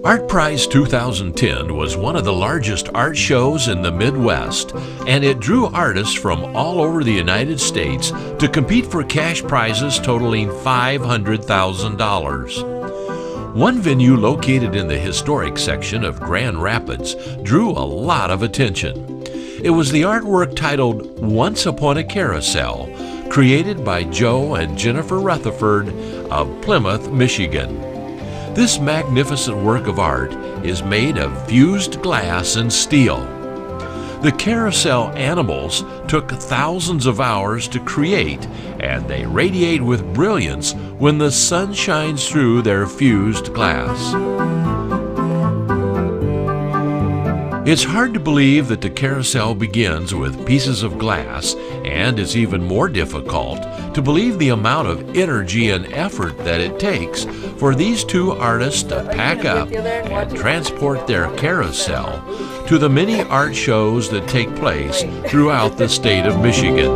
Art Prize 2010 was one of the largest art shows in the Midwest, and it drew artists from all over the United States to compete for cash prizes totaling $500,000. One venue located in the historic section of Grand Rapids drew a lot of attention. It was the artwork titled Once Upon a Carousel, created by Joe and Jennifer Rutherford of Plymouth, Michigan. This magnificent work of art is made of fused glass and steel. The carousel animals took thousands of hours to create, and they radiate with brilliance when the sun shines through their fused glass. It's hard to believe that the carousel begins with pieces of glass, and it's even more difficult to believe the amount of energy and effort that it takes for these two artists to pack up and transport their carousel to the many art shows that take place throughout the state of Michigan.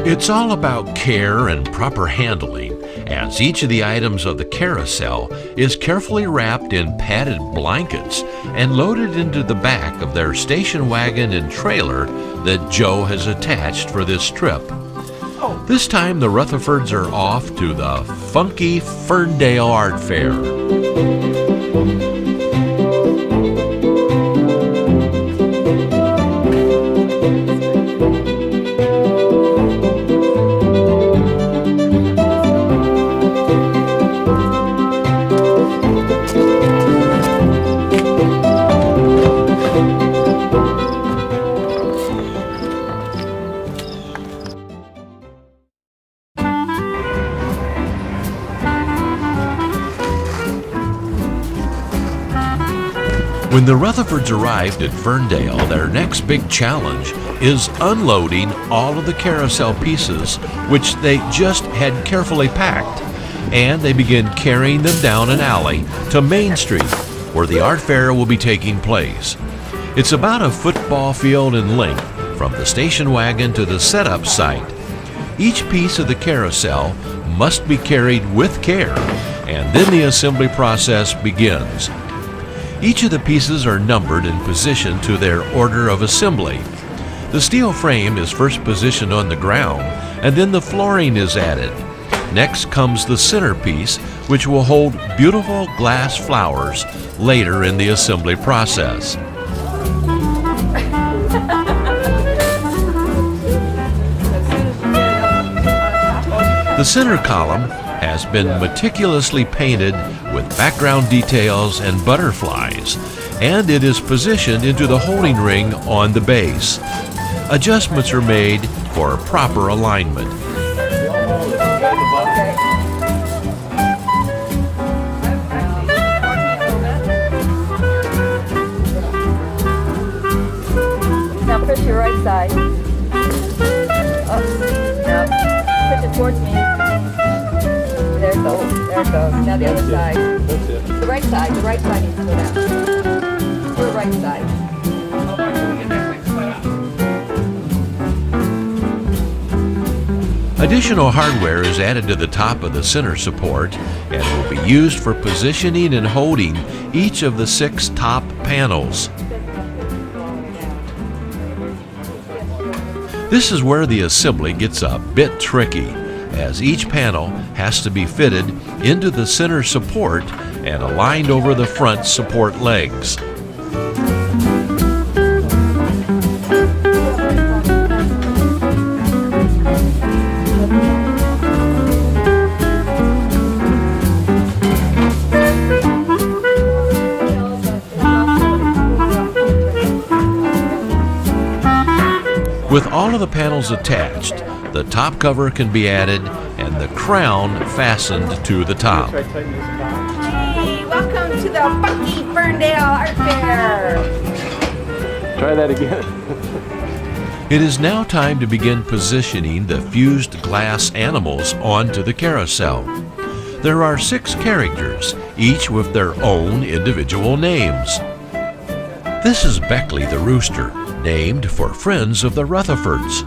It's all about care and proper handling, as each of the items of the carousel is carefully wrapped in padded blankets and loaded into the back of their station wagon and trailer that Joe has attached for this trip. This time the Rutherfords are off to the funky Ferndale Art Fair. When the Rutherfords arrived at Ferndale, their next big challenge is unloading all of the carousel pieces, which they just had carefully packed, and they begin carrying them down an alley to Main Street, where the art fair will be taking place. It's about a football field in length from the station wagon to the setup site. Each piece of the carousel must be carried with care, and then the assembly process begins. Each of the pieces are numbered and positioned to their order of assembly. The steel frame is first positioned on the ground, and then the flooring is added. Next comes the centerpiece, which will hold beautiful glass flowers later in the assembly process. The center column has been meticulously painted with background details and butterflies, and it is positioned into the holding ring on the base. Adjustments are made for proper alignment. Now push your right side. Up. Now push it towards me. There it goes. There it goes. Now the other side. That's it. The right side. The right side needs to go down. To the right side. Additional hardware is added to the top of the center support and will be used for positioning and holding each of the 6 top panels. This is where the assembly gets a bit tricky, as each panel has to be fitted into the center support and aligned over the front support legs. With all of the panels attached, the top cover can be added and the crown fastened to the top. Hey, welcome to the funky Ferndale Art Fair. Try that again. It is now time to begin positioning the fused glass animals onto the carousel. There are 6 characters, each with their own individual names. This is Beckley the rooster, named for friends of the Rutherfords.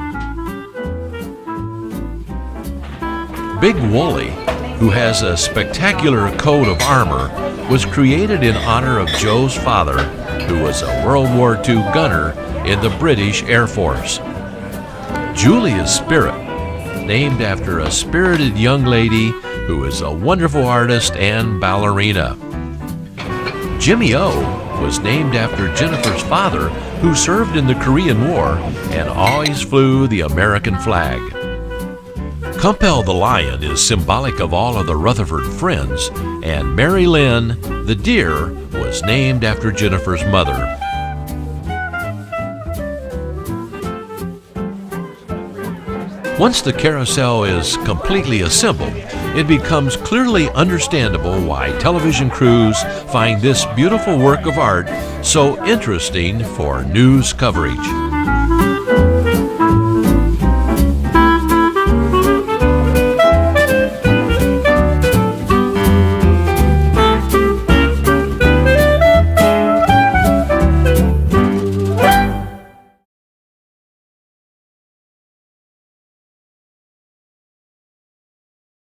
Big Wooly who has a spectacular coat of armor, was created in honor of Joe's father, who was a World War II gunner in the British Air Force. Julia's Spirit, named after a spirited young lady who is a wonderful artist and ballerina. Jimmy O was named after Jennifer's father, who served in the Korean War and always flew the American flag. Cumpel the lion is symbolic of all of the Rutherford friends, and Mary Lynn, the deer, was named after Jennifer's mother. Once the carousel is completely assembled, it becomes clearly understandable why television crews find this beautiful work of art so interesting for news coverage.